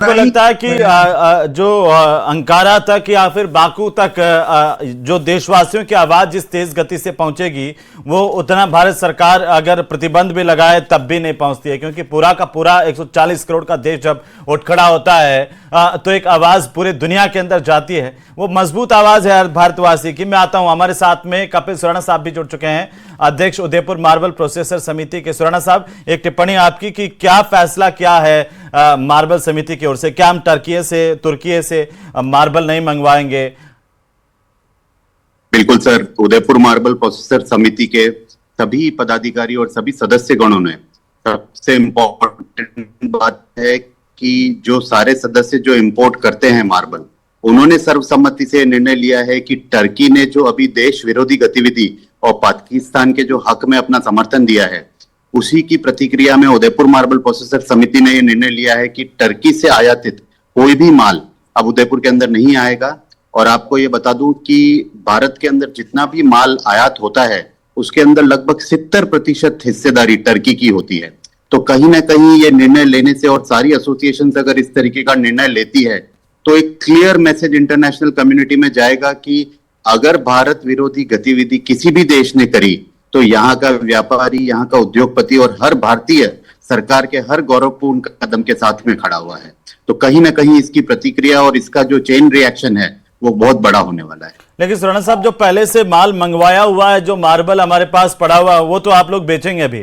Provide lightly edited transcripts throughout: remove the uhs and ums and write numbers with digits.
को लगता है कि जो अंकारा तक या फिर बाकू तक जो देशवासियों की आवाज जिस तेज गति से पहुंचेगी वो उतना भारत सरकार अगर प्रतिबंध भी लगाए तब भी नहीं पहुंचती है, क्योंकि पूरा का पूरा 140 करोड़ का देश जब उठ खड़ा होता है तो एक आवाज पूरे दुनिया के अंदर जाती है। वो मजबूत आवाज है हर भारतवासी की। मैं आता हूं, हमारे साथ में कपिल सुराणा साहब भी जुड़ चुके हैं, अध्यक्ष उदयपुर मार्बल प्रोसेसर समिति के। सुराणा साहब, एक टिप्पणी आपकी कि क्या फैसला क्या है मार्बल समिति की ओर से? क्या हम तुर्की से मार्बल नहीं मंगवाएंगे? बिल्कुल सर, उदयपुर मार्बल प्रोसेसर समिति के सभी पदाधिकारी और सभी सदस्यगणों ने सबसे इम्पोर्टेंट बात है कि जो सारे सदस्य जो इंपोर्ट करते हैं मार्बल, उन्होंने सर्वसम्मति से निर्णय लिया है कि टर्की ने जो अभी देश विरोधी गतिविधि और पाकिस्तान के जो हक में अपना समर्थन दिया है, उसी की प्रतिक्रिया में उदयपुर मार्बल प्रोसेसर समिति ने यह निर्णय लिया है कि टर्की से आयातित कोई भी माल अब उदयपुर के अंदर नहीं आएगा। और आपको ये बता दूं कि भारत के अंदर जितना भी माल आयात होता है उसके अंदर लगभग 70% हिस्सेदारी टर्की की होती है। तो कहीं ना कहीं ये निर्णय लेने से, और सारी एसोसिएशन अगर इस तरीके का निर्णय लेती है, तो एक क्लियर मैसेज इंटरनेशनल कम्युनिटी में जाएगा कि अगर भारत विरोधी गतिविधि किसी भी देश ने करी तो यहाँ का व्यापारी, यहाँ का उद्योगपति और हर भारतीय सरकार के हर गौरवपूर्ण कदम के साथ में खड़ा हुआ है। तो कहीं ना कहीं इसकी प्रतिक्रिया और इसका जो चेन रिएक्शन है वो बहुत बड़ा होने वाला है। लेकिन सुराणा साहब, जो पहले से माल मंगवाया हुआ है, जो मार्बल हमारे पास पड़ा हुआ है, वो तो आप लोग बेचेंगे अभी?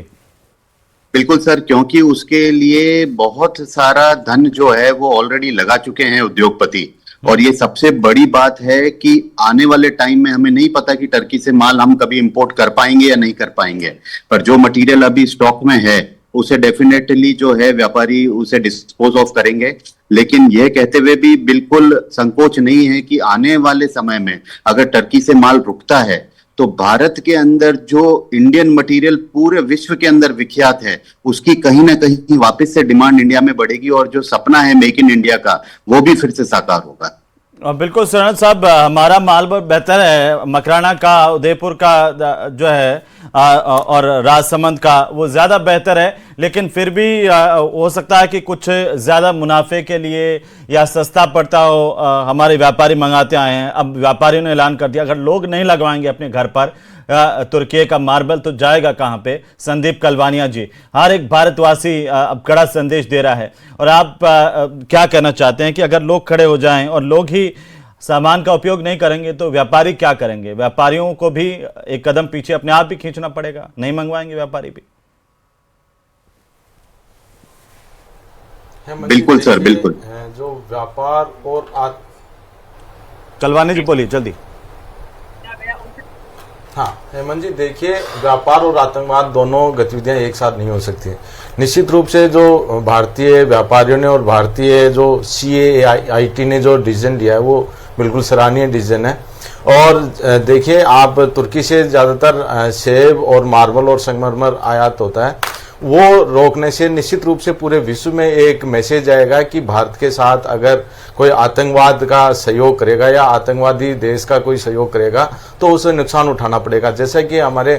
बिल्कुल सर, क्योंकि उसके लिए बहुत सारा धन जो है वो ऑलरेडी लगा चुके हैं उद्योगपति। और ये सबसे बड़ी बात है कि आने वाले टाइम में हमें नहीं पता कि टर्की से माल हम कभी इंपोर्ट कर पाएंगे या नहीं कर पाएंगे, पर जो मटेरियल अभी स्टॉक में है उसे डेफिनेटली जो है व्यापारी उसे डिस्पोज ऑफ करेंगे। लेकिन यह कहते हुए भी बिल्कुल संकोच नहीं है कि आने वाले समय में अगर टर्की से माल रुकता है तो भारत के अंदर जो इंडियन मटेरियल पूरे विश्व के अंदर विख्यात है, उसकी कहीं ना कहीं वापस से डिमांड इंडिया में बढ़ेगी और जो सपना है मेक इन इंडिया का वो भी फिर से साकार होगा। बिल्कुल सुराणा साहब, हमारा माल बहुत बेहतर है, मकराना का, उदयपुर का जो है और राजसमंद का वो ज़्यादा बेहतर है। लेकिन फिर भी हो सकता है कि कुछ ज़्यादा मुनाफे के लिए या सस्ता पड़ता हो, हमारे व्यापारी मंगाते आए हैं। अब व्यापारियों ने ऐलान कर दिया अगर लोग नहीं लगवाएंगे अपने घर पर तुर्की का मार्बल तो जाएगा कहां पे? संदीप कलवानिया जी, हर एक भारतवासी अब कड़ा संदेश दे रहा है। और आप क्या कहना चाहते हैं कि अगर लोग खड़े हो जाएं और लोग ही सामान का उपयोग नहीं करेंगे तो व्यापारी क्या करेंगे? व्यापारियों को भी एक कदम पीछे अपने आप भी खींचना पड़ेगा, नहीं मंगवाएंगे व्यापारी भी? बिल्कुल सर, बिल्कुल। जो व्यापार और कलवानी जी बोलिए जल्दी। हाँ हेमंत जी, देखिए, व्यापार और आतंकवाद दोनों गतिविधियां एक साथ नहीं हो सकती। निश्चित रूप से जो भारतीय व्यापारियों ने और भारतीय जो CAIT ने जो डिसीजन लिया है वो बिल्कुल सराहनीय डिसीजन है। और देखिए, आप तुर्की से ज़्यादातर सेब और मार्बल और संगमरमर आयात होता है, वो रोकने से निश्चित रूप से पूरे विश्व में एक मैसेज आएगा कि भारत के साथ अगर कोई आतंकवाद का सहयोग करेगा या आतंकवादी देश का कोई सहयोग करेगा तो उसे नुकसान उठाना पड़ेगा। जैसे कि हमारे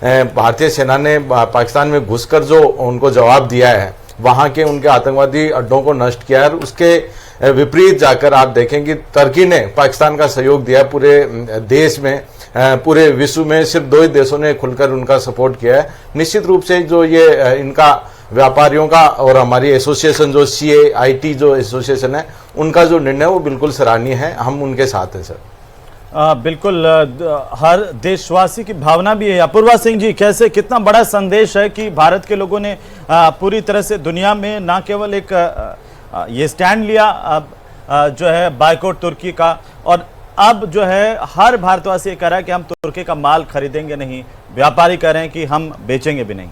भारतीय सेना ने पाकिस्तान में घुसकर जो उनको जवाब दिया है, वहाँ के उनके आतंकवादी अड्डों को नष्ट किया है। उसके विपरीत जाकर आप देखें कि तुर्की ने पाकिस्तान का सहयोग दिया है। पूरे देश में, पूरे विश्व में सिर्फ 2 ही देशों ने खुलकर उनका सपोर्ट किया है। निश्चित रूप से जो ये इनका व्यापारियों का और हमारी एसोसिएशन जो CAIT जो एसोसिएशन है, उनका जो निर्णय वो बिल्कुल सराहनीय है, हम उनके साथ हैं सर। बिल्कुल, हर देशवासी की भावना भी है। अपूर्वा सिंह जी, कैसे, कितना बड़ा संदेश है कि भारत के लोगों ने पूरी तरह से दुनिया में ना केवल एक ये स्टैंड लिया जो है बायकॉट तुर्की का, और अब जो है हर भारतवासी ये कह रहा है कि हम तुर्की का माल खरीदेंगे नहीं, व्यापारी कह रहे हैं कि हम बेचेंगे भी नहीं,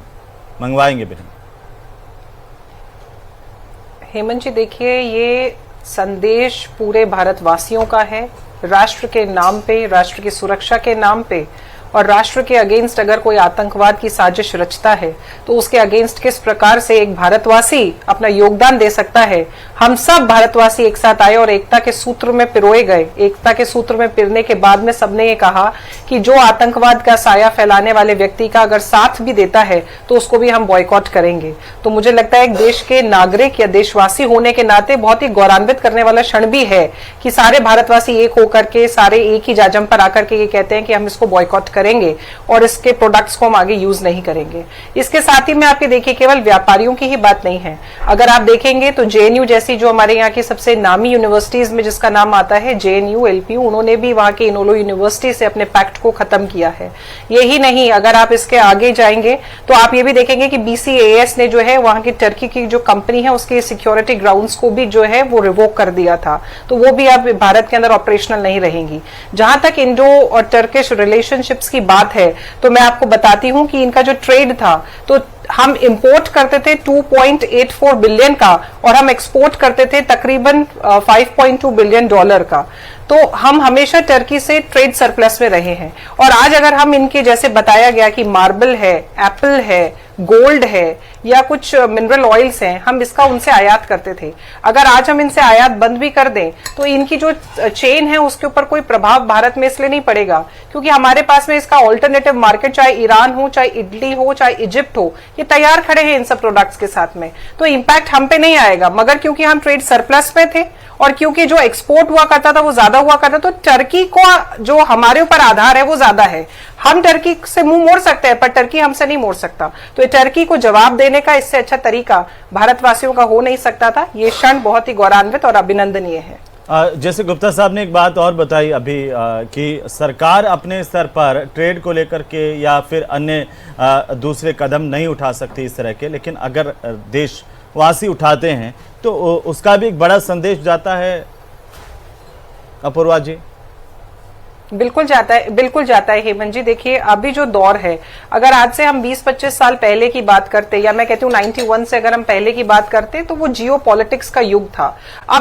मंगवाएंगे भी नहीं। हेमंत जी, देखिए, ये संदेश पूरे भारतवासियों का है, राष्ट्र के नाम पे, राष्ट्र की सुरक्षा के नाम पे। और राष्ट्र के अगेंस्ट अगर कोई आतंकवाद की साजिश रचता है तो उसके अगेंस्ट किस प्रकार से एक भारतवासी अपना योगदान दे सकता है। हम सब भारतवासी एक साथ आए और एकता के सूत्र में पिरोए गए। एकता के सूत्र में पिरने के बाद में सबने ये कहा कि जो आतंकवाद का साया फैलाने वाले व्यक्ति का अगर साथ भी देता है तो उसको भी हम बॉयकॉट करेंगे। तो मुझे लगता है एक देश के नागरिक या देशवासी होने के नाते बहुत ही गौरवान्वित करने वाला क्षण भी है कि सारे भारतवासी एक होकर के सारे एक ही जाजम पर आकर के ये कहते हैं कि हम इसको बॉयकॉट करेंगे और इसके प्रोडक्ट्स को हम आगे यूज नहीं करेंगे। इसके साथ ही में आपके देखिए केवल व्यापारियों की ही बात नहीं है। अगर आप देखेंगे तो जेएनयू जैसी जो हमारे यहाँ की सबसे नामी यूनिवर्सिटीज में जिसका नाम आता है जेएनयू, एलपीयू, उन्होंने भी वहां के इनोलो यूनिवर्सिटी से अपने पैक्ट को खत्म किया है। यही नहीं, अगर आप इसके आगे जाएंगे तो आप ये भी देखेंगे कि बीसीएएस ने जो है वहां की टर्की की जो कंपनी है उसके सिक्योरिटी ग्राउंड्स को भी जो है वो रिवोक कर दिया था, तो वो भी अब भारत के अंदर ऑपरेशनल नहीं रहेंगी। जहां तक इंडो और टर्किश रिलेशनशिप्स की बात है तो मैं आपको बताती हूं कि इनका जो ट्रेड था तो हम इंपोर्ट करते थे 2.84 बिलियन का और हम एक्सपोर्ट करते थे तकरीबन 5.2 बिलियन डॉलर का। तो हम हमेशा टर्की से ट्रेड सरप्लस में रहे हैं। और आज अगर हम इनके जैसे बताया गया कि मार्बल है, एप्पल है, गोल्ड है या कुछ मिनरल ऑयल्स हैं, हम इसका उनसे आयात करते थे। अगर आज हम इनसे आयात बंद भी कर दें तो इनकी जो चेन है उसके ऊपर कोई प्रभाव भारत में इसलिए नहीं पड़ेगा क्योंकि हमारे पास में इसका ऑल्टरनेटिव मार्केट, चाहे ईरान हो, चाहे इटली हो, चाहे इजिप्ट हो, ये तैयार खड़े हैं इन सब प्रोडक्ट्स के साथ में। तो इंपैक्ट हम पे नहीं आएगा, मगर क्योंकि हम ट्रेड सरप्लस में थे और क्योंकि जो एक्सपोर्ट हुआ करता था वो ज्यादा हुआ करता, तो टर्की को जो हमारे ऊपर आधार है वो ज्यादा है। हम टर्की से मुंह मोड़ सकते हैं पर टर्की हमसे नहीं मोड़ सकता। तो टर्की को जवाब देने का इससे अच्छा तरीका भारतवासियों का हो नहीं सकता था। ये क्षण बहुत ही गौरवान्वित और अभिनंदनीय है। जैसे गुप्ता साहब ने एक बात और बताई अभी कि सरकार अपने स्तर पर ट्रेड को लेकर के या फिर अन्य दूसरे कदम नहीं उठा सकती इस तरह के, लेकिन अगर देशवासी उठाते हैं तो उसका भी एक बड़ा संदेश जाता है। अपूर्वा जी। बिल्कुल जाता है, बिल्कुल जाता है हेमंत जी। देखिए अभी जो दौर है, अगर आज से हम 20-25 साल पहले की बात करते या मैं कहती हूँ 91 से अगर हम पहले की बात करते तो वो जियो पॉलिटिक्स का युग था। अब